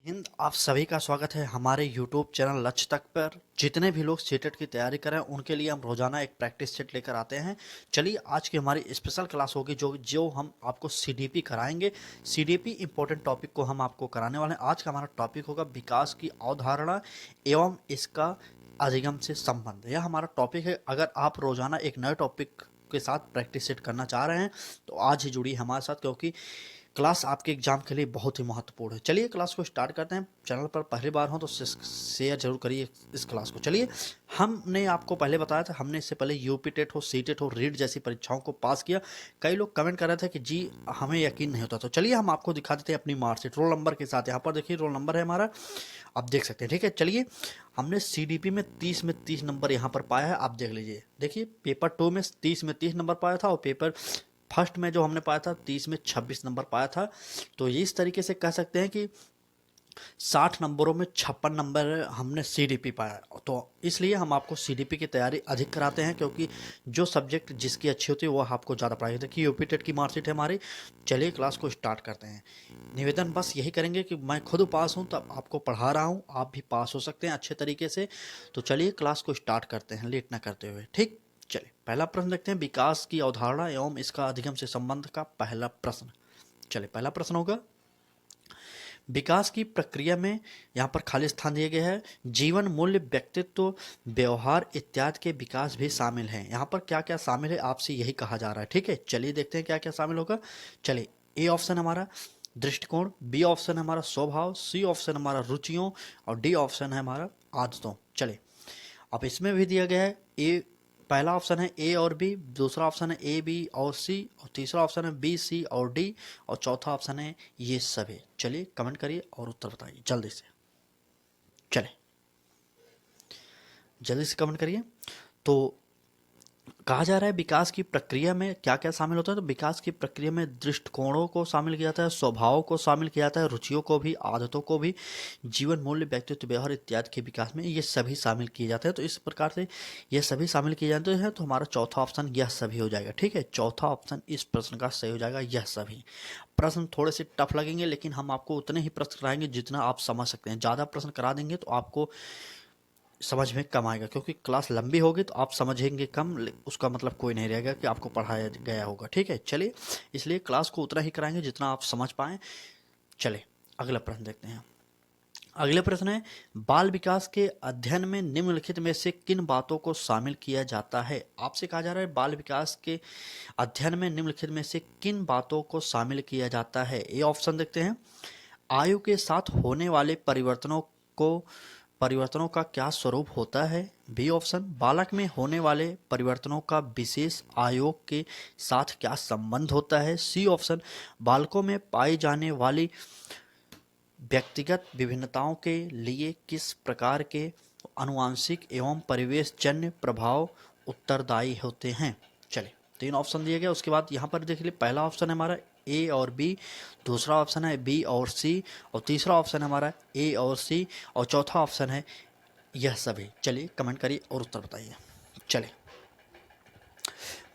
हिंद आप सभी का स्वागत है हमारे YouTube चैनल लक्ष्य तक पर। जितने भी लोग सीटेट की तैयारी करें उनके लिए हम रोजाना एक प्रैक्टिस सेट लेकर आते हैं। चलिए आज की हमारी स्पेशल क्लास होगी जो जो हम आपको सीडीपी कराएंगे। सीडीपी इंपॉर्टेंट टॉपिक को हम आपको कराने वाले हैं। आज का हमारा टॉपिक होगा विकास की अवधारणा एवं इसका अधिगम से संबंध। यह हमारा टॉपिक है। अगर आप रोजाना एक नए टॉपिक के साथ प्रैक्टिस सेट करना चाह रहे हैं तो आज ही जुड़िए हमारे साथ, क्योंकि क्लास आपके एग्जाम के लिए बहुत ही महत्वपूर्ण है। चलिए क्लास को स्टार्ट करते हैं। चैनल पर पहली बार हो तो शेयर जरूर करिए इस क्लास को। चलिए, हमने आपको पहले बताया था, हमने इससे पहले यूपी टेट हो, सी टेट हो, रीट जैसी परीक्षाओं को पास किया। कई लोग कमेंट कर रहे थे कि जी हमें यकीन नहीं होता। तो चलिए हम आपको दिखा देते हैं अपनी मार्कशीट रोल नंबर के साथ। यहाँ पर देखिए रोल नंबर है हमारा, आप देख सकते हैं। ठीक है, चलिए हमने सीडीपी में 30 नंबर यहाँ पर पाया है, आप देख लीजिए। देखिए पेपर 2 में 30 नंबर पाया था और पेपर फर्स्ट में जो हमने पाया था 30 में 26 नंबर पाया था। तो ये इस तरीके से कह सकते हैं कि 60 नंबरों में 56 नंबर हमने सीडीपी पाया। तो इसलिए हम आपको सीडीपी की तैयारी अधिक कराते हैं, क्योंकि जो सब्जेक्ट जिसकी अच्छी होती है वो आपको ज़्यादा पढ़ाई देखिए यूपी टेट की मार्कशीट है हमारी। चलिए क्लास को स्टार्ट करते हैं। निवेदन बस यही करेंगे कि मैं खुद पास हूँ तब आपको पढ़ा रहा हूँ, आप भी पास हो सकते हैं अच्छे तरीके से। तो चलिए क्लास को स्टार्ट करते हैं लेट ना करते हुए। ठीक, चलिए पहला प्रश्न देखते हैं। विकास की अवधारणा एवं इसका अधिगम से संबंध का पहला प्रश्न। चलिए पहला प्रश्न होगा, विकास की प्रक्रिया में, यहाँ पर खाली स्थान दिए गए हैं, जीवन मूल्य, व्यक्तित्व, व्यवहार इत्यादि के विकास भी शामिल हैं। यहाँ पर क्या क्या शामिल है आपसे यही कहा जा रहा है। ठीक है, चलिए देखते हैं क्या क्या शामिल होगा। चलिए ए ऑप्शन हमारा दृष्टिकोण, बी ऑप्शन है हमारा स्वभाव, सी ऑप्शन हमारा रुचियों और डी ऑप्शन है हमारा आदतों। चलिए अब इसमें भी दिया गया है ए, पहला ऑप्शन है ए और बी, दूसरा ऑप्शन है ए बी और सी, और तीसरा ऑप्शन है बी सी और डी, और चौथा ऑप्शन है ये सभी। चलिए कमेंट करिए और उत्तर बताइए जल्दी से। चलिए जल्दी से कमेंट करिए। तो कहा जा रहा है विकास की प्रक्रिया में क्या क्या शामिल होता है। तो विकास की प्रक्रिया में दृष्टिकोणों को शामिल किया जाता है, स्वभाव को शामिल किया जाता है, रुचियों को भी, आदतों को भी, जीवन मूल्य, व्यक्तित्व, व्यवहार इत्यादि के विकास में ये सभी शामिल किए जाते हैं। तो इस प्रकार से ये सभी शामिल किए जाते हैं। तो हमारा चौथा ऑप्शन यह सभी हो जाएगा। ठीक है, चौथा ऑप्शन इस प्रश्न का सही हो जाएगा, यह सभी। प्रश्न थोड़े से टफ लगेंगे लेकिन हम आपको उतने ही प्रश्न कराएंगे जितना आप समझ सकते हैं। ज़्यादा प्रश्न करा देंगे तो आपको समझ में कम आएगा, क्योंकि क्लास लंबी होगी तो आप समझेंगे कम, उसका मतलब कोई नहीं रहेगा कि आपको पढ़ाया गया होगा। ठीक है, चलिए इसलिए क्लास को उतना ही कराएंगे जितना आप समझ पाएँ। चलिए अगला प्रश्न देखते हैं। अगले प्रश्न है, बाल विकास के अध्ययन में निम्नलिखित में से किन बातों को शामिल किया जाता है। आपसे कहा जा रहा है बाल विकास के अध्ययन में निम्नलिखित में से किन बातों को शामिल किया जाता है। ए ऑप्शन देखते हैं, आयु के साथ होने वाले परिवर्तनों का क्या स्वरूप होता है। बी ऑप्शन, बालक में होने वाले परिवर्तनों का विशेष आयु के साथ क्या संबंध होता है। सी ऑप्शन, बालकों में पाई जाने वाली व्यक्तिगत विभिन्नताओं के लिए किस प्रकार के आनुवंशिक एवं परिवेशजन्य प्रभाव उत्तरदायी होते हैं। चलिए तीन ऑप्शन दिए गए, उसके बाद यहाँ पर देख लीजिए पहला ऑप्शन है हमारा ए और बी, दूसरा ऑप्शन है बी और सी, और तीसरा ऑप्शन है हमारा ए और सी, और चौथा ऑप्शन है यह सभी। चलिए कमेंट करिए और उत्तर बताइए। चलिए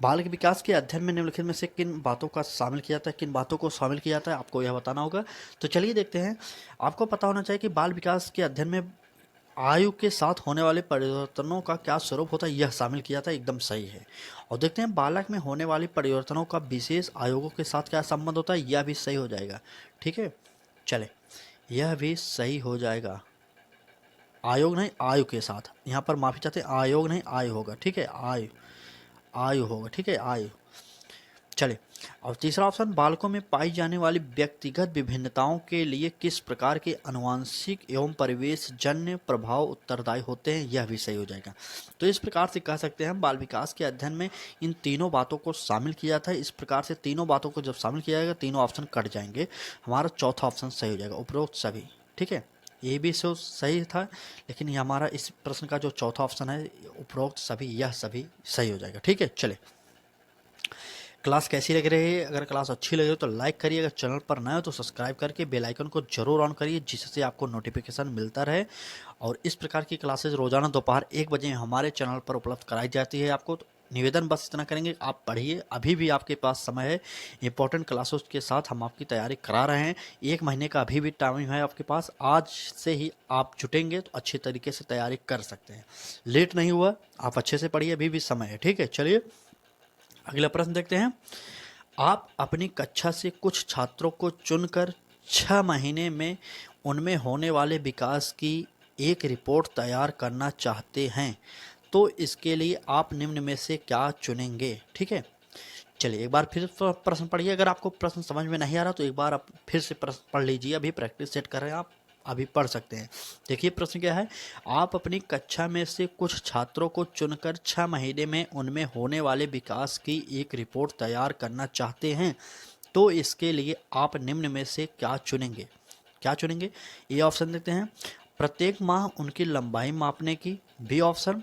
बाल के विकास के अध्ययन में निम्नलिखित में से किन बातों का शामिल किया जाता है, किन बातों को शामिल किया जाता है, आपको यह बताना होगा। तो चलिए देखते हैं। आपको पता होना चाहिए कि बाल विकास के अध्ययन में आयु के साथ होने वाले परिवर्तनों का क्या स्वरूप होता है, यह शामिल किया था, एकदम सही है। और देखते हैं बालक में होने वाली परिवर्तनों का विशेष आयोगों के साथ क्या संबंध होता है, यह भी सही हो जाएगा। ठीक है, चले यह भी सही हो जाएगा। आयोग नहीं आयु के साथ, यहाँ पर माफी चाहते हैं, आयोग नहीं आयु होगा। ठीक है, आयु आयु होगा। ठीक है, आयु। चले और तीसरा ऑप्शन, बालकों में पाई जाने वाली व्यक्तिगत विभिन्नताओं के लिए किस प्रकार के आनुवंशिक एवं परिवेश जन्य प्रभाव उत्तरदायी होते हैं, यह भी सही हो जाएगा। तो इस प्रकार से कह सकते हैं बाल विकास के अध्ययन में इन तीनों बातों को शामिल किया था। इस प्रकार से तीनों बातों को जब शामिल किया जाएगा तीनों ऑप्शन कट जाएंगे, हमारा चौथा ऑप्शन सही हो जाएगा, उपरोक्त सभी। ठीक है, ये भी सही था, लेकिन ये हमारा इस प्रश्न का जो चौथा ऑप्शन है उपरोक्त सभी, यह सभी सही हो जाएगा। ठीक है, चले क्लास कैसी लग रही है। अगर क्लास अच्छी लग रही है तो लाइक करिए, अगर चैनल पर नए हो तो सब्सक्राइब करके बेल आइकन को जरूर ऑन करिए, जिससे आपको नोटिफिकेशन मिलता रहे। और इस प्रकार की क्लासेज रोजाना दोपहर 1 बजे हमारे चैनल पर उपलब्ध कराई जाती है आपको। तो निवेदन बस इतना करेंगे, आप पढ़िए, अभी भी आपके पास समय है। इंपॉर्टेंट क्लासेस के साथ हम आपकी तैयारी करा रहे हैं। 1 महीने का अभी भी टाइम है आपके पास। आज से ही आप जुटेंगे तो अच्छे तरीके से तैयारी कर सकते हैं। लेट नहीं हुआ, आप अच्छे से पढ़िए, अभी भी समय है। ठीक है, चलिए अगला प्रश्न देखते हैं। आप अपनी कक्षा से कुछ छात्रों को चुनकर 6 महीने में उनमें होने वाले विकास की एक रिपोर्ट तैयार करना चाहते हैं, तो इसके लिए आप निम्न में से क्या चुनेंगे? ठीक है, चलिए एक बार फिर प्रश्न पढ़िए। अगर आपको प्रश्न समझ में नहीं आ रहा तो एक बार आप फिर से प्रश्न पढ़ लीजिए। अभी प्रैक्टिस सेट कर रहे हैं आप, अभी पढ़ सकते हैं। देखिए प्रश्न क्या है। आप अपनी कक्षा में से कुछ छात्रों को चुनकर 6 महीने में उनमें होने वाले विकास की एक रिपोर्ट तैयार करना चाहते हैं, तो इसके लिए आप निम्न में से क्या चुनेंगे? क्या चुनेंगे? ए ऑप्शन देते हैं, प्रत्येक माह उनकी लंबाई मापने की। बी ऑप्शन,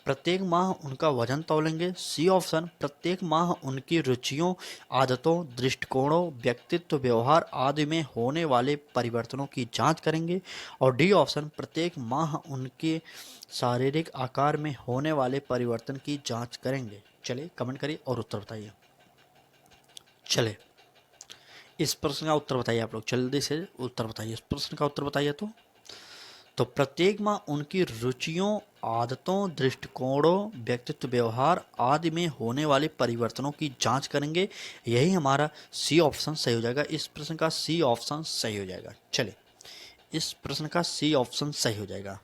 प्रत्येक माह उनका वजन तौलेंगे। सी ऑप्शन, प्रत्येक माह उनकी रुचियों, आदतों, दृष्टिकोणों, व्यक्तित्व, व्यवहार आदि में होने वाले परिवर्तनों की जांच करेंगे। और डी ऑप्शन, प्रत्येक माह उनके शारीरिक आकार में होने वाले परिवर्तन की जांच करेंगे। चलिए कमेंट करिए और उत्तर बताइए। चले इस प्रश्न का उत्तर बताइए आप लोग, जल्दी से उत्तर बताइए इस प्रश्न का उत्तर बताइए। तो प्रत्येक माह उनकी रुचियों, आदतों, दृष्टिकोणों, व्यक्तित्व, व्यवहार आदि में होने वाले परिवर्तनों की जांच करेंगे। यही हमारा सी ऑप्शन सही हो जाएगा। इस प्रश्न का सी ऑप्शन सही हो जाएगा। चलिए इस प्रश्न का सी ऑप्शन सही हो जाएगा।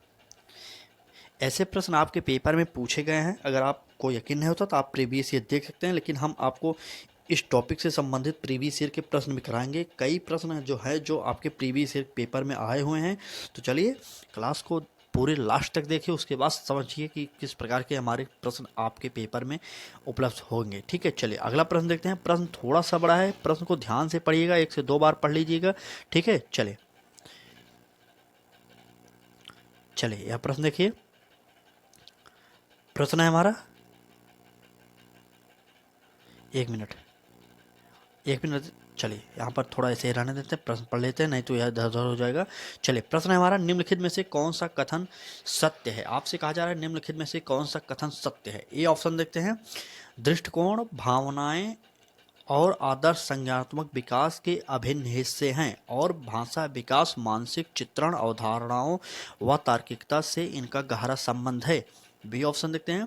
ऐसे प्रश्न आपके पेपर में पूछे गए हैं। अगर आपको यकीन नहीं होता तो आप प्रीवियस ईयर देख सकते हैं, लेकिन हम आपको इस टॉपिक से संबंधित प्रीवियस ईयर के प्रश्न भी कराएंगे। कई प्रश्न जो है जो आपके प्रीवियस ईयर पेपर में आए हुए हैं। तो चलिए क्लास को पूरे लास्ट तक देखिए, उसके बाद समझिए कि किस प्रकार के हमारे प्रश्न आपके पेपर में उपलब्ध होंगे। ठीक है, चलिए अगला प्रश्न देखते हैं। प्रश्न थोड़ा सा बड़ा है, प्रश्न को ध्यान से पढ़िएगा, 1 से 2 बार पढ़ लीजिएगा। ठीक है, चलिए यह प्रश्न देखिए। प्रश्न है हमारा, 1 मिनट, चलिए यहाँ पर थोड़ा ऐसे ही रहने देते हैं, प्रश्न पढ़ लेते हैं, नहीं तो यह इधर उधर हो जाएगा। चलिए प्रश्न है हमारा, निम्नलिखित में से कौन सा कथन सत्य है? आपसे कहा जा रहा है निम्नलिखित में से कौन सा कथन सत्य है। ए ऑप्शन देखते हैं, दृष्टिकोण, भावनाएं और आदर्श संज्ञानात्मक विकास के अभिन्न हिस्से हैं और भाषा विकास, मानसिक चित्रण, अवधारणाओं व तार्किकता से इनका गहरा संबंध है। बी ऑप्शन देखते हैं,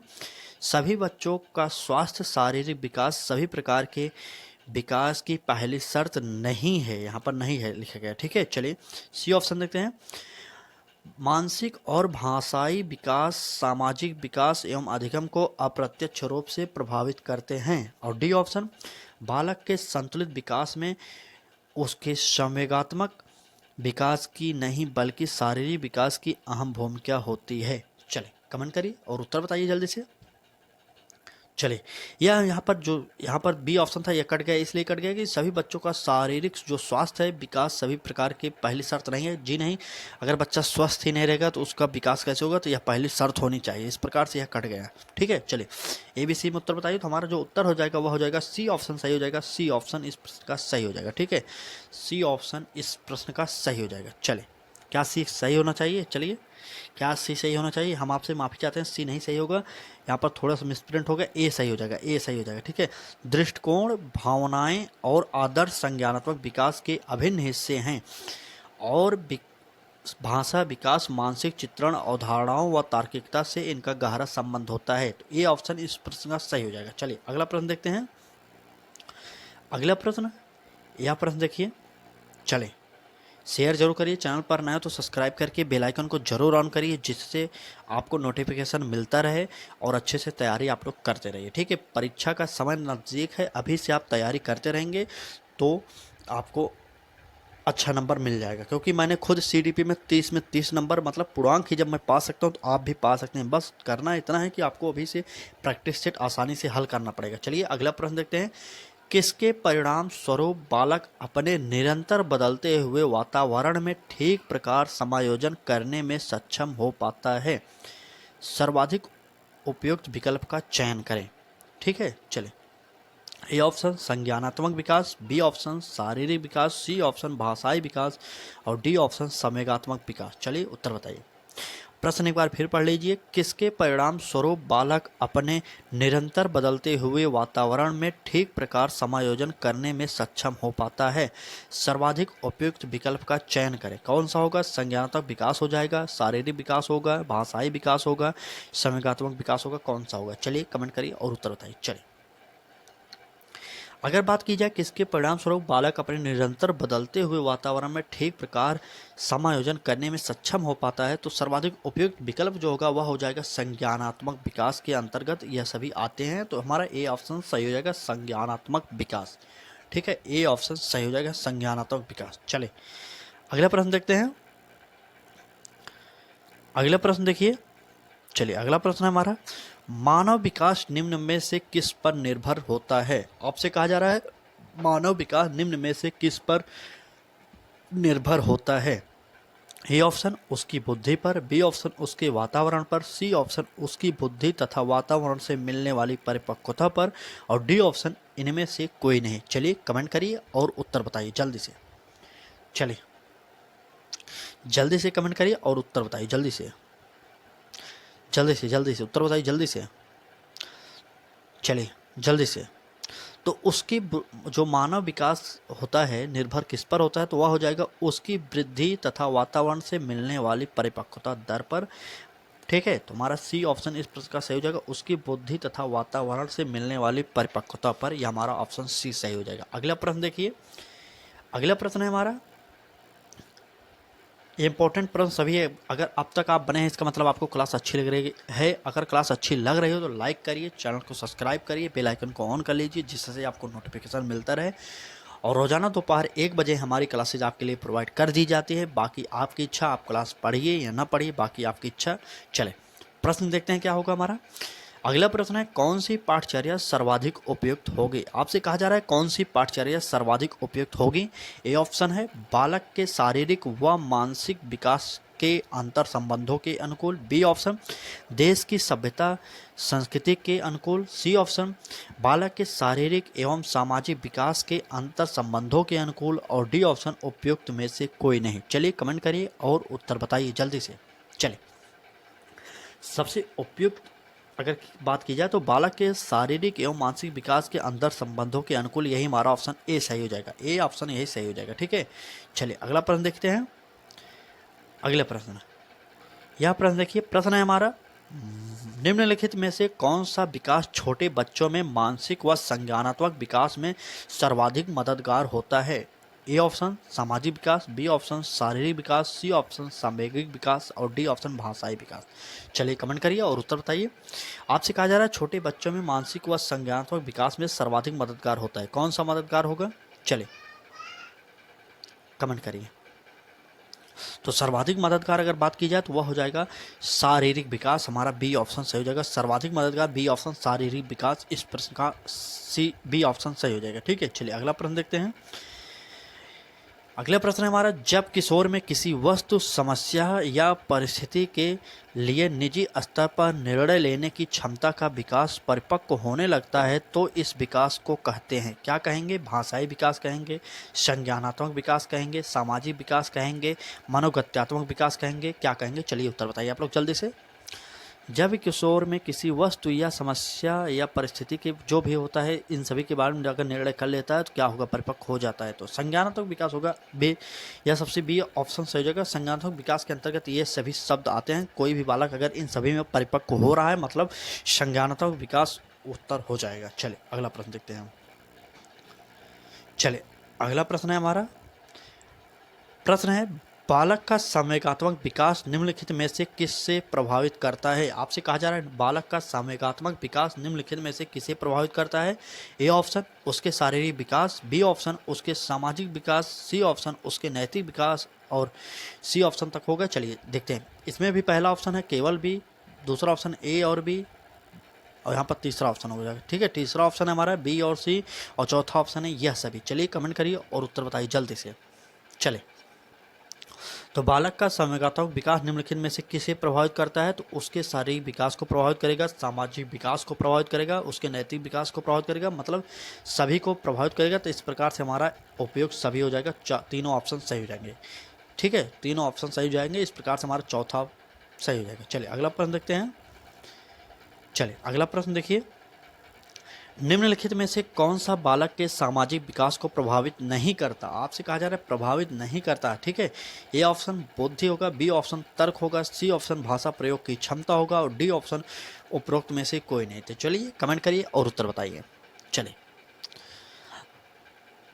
सभी बच्चों का स्वास्थ्य, शारीरिक विकास सभी प्रकार के विकास की पहली शर्त नहीं है। यहाँ पर नहीं है लिखा गया। ठीक है, चलिए सी ऑप्शन देखते हैं, मानसिक और भाषाई विकास सामाजिक विकास एवं अधिगम को अप्रत्यक्ष रूप से प्रभावित करते हैं। और डी ऑप्शन, बालक के संतुलित विकास में उसके संवेगात्मक विकास की नहीं बल्कि शारीरिक विकास की अहम भूमिका होती है। चलिए कमेंट करिए और उत्तर बताइए जल्दी से। चलिए यहाँ पर बी ऑप्शन था, यह कट गया। इसलिए कट गया कि सभी बच्चों का शारीरिक जो स्वास्थ्य है, विकास सभी प्रकार की पहली शर्त नहीं है। जी नहीं, अगर बच्चा स्वस्थ ही नहीं रहेगा तो उसका विकास कैसे होगा? तो यह पहली शर्त होनी चाहिए। इस प्रकार से यह कट गया। ठीक है, चलिए ए बी सी में उत्तर बताइए। तो हमारा जो उत्तर हो जाएगा वह हो जाएगा सी ऑप्शन सही हो जाएगा। सी ऑप्शन इस प्रश्न का सही हो जाएगा। ठीक है, सी ऑप्शन इस प्रश्न का सही हो जाएगा। चलिए क्या सी सही होना चाहिए? चलिए क्या सी सही होना चाहिए? हम आपसे माफ़ी चाहते हैं, सी नहीं सही होगा। यहाँ पर थोड़ा सा मिसप्रिंट हो गया, ए सही हो जाएगा। ए सही हो जाएगा। ठीक है, दृष्टिकोण, भावनाएं और आदर्श संज्ञानात्मक विकास के अभिन्न हिस्से हैं और भाषा विकास, मानसिक चित्रण, अवधारणाओं व तार्किकता से इनका गहरा संबंध होता है। तो ए ऑप्शन इस प्रश्न का सही हो जाएगा। चलिए अगला प्रश्न देखते हैं। अगला प्रश्न, यह प्रश्न देखिए। चलें शेयर जरूर करिए, चैनल पर नया तो सब्सक्राइब करके बेल आइकन को जरूर ऑन करिए, जिससे आपको नोटिफिकेशन मिलता रहे और अच्छे से तैयारी आप लोग करते रहिए। ठीक है, परीक्षा का समय नज़दीक है, अभी से आप तैयारी करते रहेंगे तो आपको अच्छा नंबर मिल जाएगा। क्योंकि मैंने खुद सीडीपी में 30 नंबर मतलब पूर्णांक ही जब मैं पा सकता हूँ तो आप भी पा सकते हैं। बस करना इतना है कि आपको अभी से प्रैक्टिस सेट आसानी से हल करना पड़ेगा। चलिए अगला प्रश्न देखते हैं। किसके परिणाम स्वरूप बालक अपने निरंतर बदलते हुए वातावरण में ठीक प्रकार समायोजन करने में सक्षम हो पाता है? सर्वाधिक उपयुक्त विकल्प का चयन करें। ठीक है, चलिए ए ऑप्शन संज्ञानात्मक विकास, बी ऑप्शन शारीरिक विकास, सी ऑप्शन भाषाई विकास और डी ऑप्शन संवेगात्मक विकास। चलिए उत्तर बताइए। प्रश्न एक बार फिर पढ़ लीजिए। किसके परिणाम स्वरूप बालक अपने निरंतर बदलते हुए वातावरण में ठीक प्रकार समायोजन करने में सक्षम हो पाता है? सर्वाधिक उपयुक्त विकल्प का चयन करें। कौन सा होगा? संज्ञानात्मक विकास हो जाएगा, शारीरिक विकास होगा, भाषाई विकास होगा, संवेगात्मक विकास होगा, कौन सा होगा? चलिए कमेंट करिए और उत्तर बताइए। चलिए, अगर बात की जाए किसके परिणाम स्वरूप बालक अपने निरंतर बदलते हुए वातावरण में ठीक प्रकार समायोजन करने में सक्षम हो पाता है, तो सर्वाधिक उपयुक्त विकल्प जो होगा वह हो जाएगा संज्ञानात्मक विकास के अंतर्गत यह सभी आते हैं। तो हमारा ए ऑप्शन सही हो जाएगा, संज्ञानात्मक विकास। ठीक है, ए ऑप्शन सही हो जाएगा, संज्ञानात्मक विकास। चले अगला प्रश्न देखते हैं। अगला प्रश्न देखिए। चलिए अगला प्रश्न है हमारा, मानव विकास निम्न में से किस पर निर्भर होता है? आपसे कहा जा रहा है मानव विकास निम्न में से किस पर निर्भर होता है? ए ऑप्शन उसकी बुद्धि पर, बी ऑप्शन उसके वातावरण पर, सी ऑप्शन उसकी बुद्धि तथा वातावरण से मिलने वाली परिपक्वता पर, और डी ऑप्शन इनमें से कोई नहीं। चलिए कमेंट करिए और उत्तर बताइए जल्दी से। चलिए जल्दी से कमेंट करिए और उत्तर बताइए जल्दी से, जल्दी से उत्तर बताइए जल्दी से। चलिए जल्दी से। तो उसकी जो मानव विकास होता है निर्भर किस पर होता है? तो वह हो जाएगा उसकी वृद्धि तथा वातावरण से मिलने वाली परिपक्वता दर पर। ठीक है, तो हमारा सी ऑप्शन इस प्रश्न का सही हो जाएगा, उसकी बुद्धि तथा वातावरण से मिलने वाली परिपक्वता पर। यह हमारा ऑप्शन सी सही हो जाएगा। अगला प्रश्न देखिए। अगला प्रश्न है हमारा, इंपॉर्टेंट प्रश्न सभी है। अगर अब तक आप बने हैं इसका मतलब आपको क्लास अच्छी लग रही है। अगर क्लास अच्छी लग रही हो तो लाइक करिए, चैनल को सब्सक्राइब करिए, बेल आइकन को ऑन कर लीजिए जिससे आपको नोटिफिकेशन मिलता रहे। और रोजाना दोपहर 1 बजे हमारी क्लासेज आपके लिए प्रोवाइड कर दी जाती है। बाकी आपकी इच्छा, आप क्लास पढ़िए या ना पढ़िए, बाकी आपकी इच्छा। चले प्रश्न देखते हैं क्या होगा हमारा। अगला प्रश्न है, कौन सी पाठचर्या सर्वाधिक उपयुक्त होगी? आपसे कहा जा रहा है कौन सी पाठचर्या सर्वाधिक उपयुक्त होगी? ए ऑप्शन है बालक के शारीरिक व मानसिक विकास के अंतर संबंधों के अनुकूल, बी ऑप्शन देश की सभ्यता संस्कृति के अनुकूल, सी ऑप्शन बालक के शारीरिक एवं सामाजिक विकास के अंतर संबंधों के अनुकूल, और डी ऑप्शन उपयुक्त में से कोई नहीं। चलिए कमेंट करिए और उत्तर बताइए जल्दी से। चलिए, सबसे उपयुक्त अगर बात की जाए तो बालक के शारीरिक एवं मानसिक विकास के अंदर संबंधों के अनुकूल, यही हमारा ऑप्शन ए सही हो जाएगा। ए ऑप्शन यही सही हो जाएगा। ठीक है, चलिए अगला प्रश्न देखते हैं। अगला प्रश्न, यह प्रश्न देखिए। प्रश्न है हमारा, निम्नलिखित में से कौन सा विकास छोटे बच्चों में मानसिक व संज्ञानात्मक विकास में सर्वाधिक मददगार होता है? ए ऑप्शन सामाजिक विकास, बी ऑप्शन शारीरिक विकास, सी ऑप्शन सांवेगिक विकास, और डी ऑप्शन भाषाई विकास। चलिए कमेंट करिए और उत्तर बताइए। आपसे कहा जा रहा है छोटे बच्चों में मानसिक व संज्ञानात्मक विकास में सर्वाधिक मददगार होता है, कौन सा मददगार होगा? चलिए कमेंट करिए। तो सर्वाधिक मददगार अगर बात की जाए तो वह हो जाएगा शारीरिक विकास। हमारा बी ऑप्शन सही हो जाएगा, सर्वाधिक मददगार बी ऑप्शन शारीरिक विकास। इस प्रश्न का सी बी ऑप्शन सही हो जाएगा। ठीक है, चलिए अगला प्रश्न देखते हैं। अगला प्रश्न है हमारा, जब किशोर में किसी वस्तु, समस्या या परिस्थिति के लिए निजी स्तर पर निर्णय लेने की क्षमता का विकास परिपक्व होने लगता है तो इस विकास को कहते हैं, क्या कहेंगे? भाषाई विकास कहेंगे, संज्ञानात्मक विकास कहेंगे, सामाजिक विकास कहेंगे, मनोगत्यात्मक विकास कहेंगे, क्या कहेंगे? चलिए उत्तर बताइए आप लोग जल्दी से। जब किशोर में किसी वस्तु या समस्या या परिस्थिति के जो भी होता है इन सभी के बारे में जाकर निर्णय कर लेता है तो क्या होगा? परिपक्व हो जाता है। तो संज्ञानात्मक विकास होगा बी, या सबसे बी ऑप्शन सही होगा। संज्ञानात्मक विकास के अंतर्गत ये सभी शब्द आते हैं। कोई भी बालक अगर इन सभी में परिपक्व हो रहा है मतलब संज्ञानात्मक विकास उत्तर हो जाएगा। चले अगला प्रश्न देखते हैं हम। चले अगला प्रश्न है हमारा, प्रश्न है बालक का संवेगात्मक विकास निम्नलिखित में से किससे प्रभावित करता है? आपसे कहा जा रहा है बालक का संवेगात्मक विकास निम्नलिखित में से किसे प्रभावित करता है? ए ऑप्शन उसके शारीरिक विकास, बी ऑप्शन उसके सामाजिक विकास, सी ऑप्शन उसके नैतिक विकास, और सी ऑप्शन तक होगा। चलिए देखते हैं। इसमें भी पहला ऑप्शन है केवल बी, दूसरा ऑप्शन ए और बी, और यहाँ पर तीसरा ऑप्शन हो जाएगा। ठीक है, तीसरा ऑप्शन है हमारा बी और सी, और चौथा ऑप्शन है यह सभी। चलिए कमेंट करिए और उत्तर बताइए जल्दी से। चले, तो बालक का संवेगात्मक विकास निम्नलिखित में से किसे प्रभावित करता है? तो उसके शारीरिक विकास को प्रभावित करेगा, सामाजिक विकास को प्रभावित करेगा, उसके नैतिक विकास को प्रभावित करेगा, मतलब सभी को प्रभावित करेगा। तो इस प्रकार से हमारा उपयोग सभी हो जाएगा, तीनों ऑप्शन सही हो जाएंगे। ठीक है, तीनों ऑप्शन सही हो जाएंगे। इस प्रकार से हमारा चौथा सही हो जाएगा। चलिए अगला प्रश्न देखते हैं। चलिए अगला प्रश्न देखिए, निम्नलिखित में से कौन सा बालक के सामाजिक विकास को प्रभावित नहीं करता? आपसे कहा जा रहा है प्रभावित नहीं करता, ठीक है। ए ऑप्शन बुद्धि होगा, बी ऑप्शन तर्क होगा, सी ऑप्शन भाषा प्रयोग की क्षमता होगा और डी ऑप्शन उपरोक्त में से कोई नहीं। तो चलिए कमेंट करिए और उत्तर बताइए। चलिए,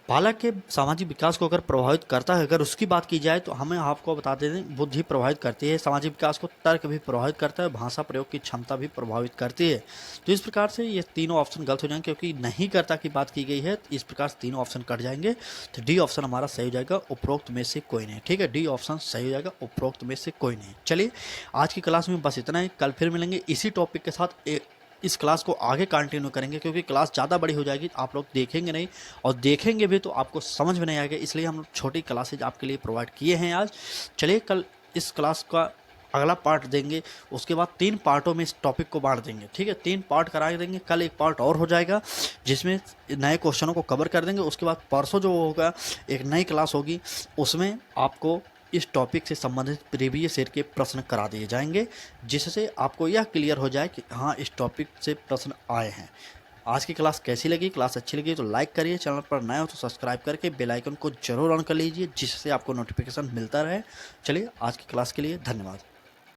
बालक के सामाजिक विकास को अगर प्रभावित करता है, अगर उसकी बात की जाए तो हमें आपको बता दें बुद्धि प्रभावित करती है सामाजिक विकास को, तर्क भी प्रभावित करता है, भाषा प्रयोग की क्षमता भी प्रभावित करती है। तो इस प्रकार से ये तीनों ऑप्शन गलत हो जाएंगे क्योंकि नहीं करता की बात की गई है। इस प्रकार से तीनों ऑप्शन कट जाएंगे। तो डी ऑप्शन हमारा सही हो जाएगा, उपरोक्त में से कोई नहीं, ठीक है। डी ऑप्शन सही हो जाएगा, उपरोक्त में से कोई नहीं। चलिए आज की क्लास में बस इतना ही, कल फिर मिलेंगे इसी टॉपिक के साथ। इस क्लास को आगे कंटिन्यू करेंगे क्योंकि क्लास ज़्यादा बड़ी हो जाएगी, आप लोग देखेंगे नहीं और देखेंगे भी तो आपको समझ में नहीं आएगा, इसलिए हम लोग छोटी क्लासेज आपके लिए प्रोवाइड किए हैं आज। चलिए कल इस क्लास का अगला पार्ट देंगे, उसके बाद 3 पार्टों में इस टॉपिक को बांट देंगे, ठीक है। 3 पार्ट करा देंगे, कल एक पार्ट और हो जाएगा जिसमें नए क्वेश्चनों को कवर कर देंगे। उसके बाद परसों जो होगा एक नई क्लास होगी, उसमें आपको इस टॉपिक से संबंधित प्रीवियस ईयर के प्रश्न करा दिए जाएंगे, जिससे आपको यह क्लियर हो जाए कि हाँ इस टॉपिक से प्रश्न आए हैं। आज की क्लास कैसी लगी? क्लास अच्छी लगी तो लाइक करिए, चैनल पर नए हो तो सब्सक्राइब करके बेल आइकन को जरूर ऑन कर लीजिए जिससे आपको नोटिफिकेशन मिलता रहे। चलिए आज की क्लास के लिए धन्यवाद।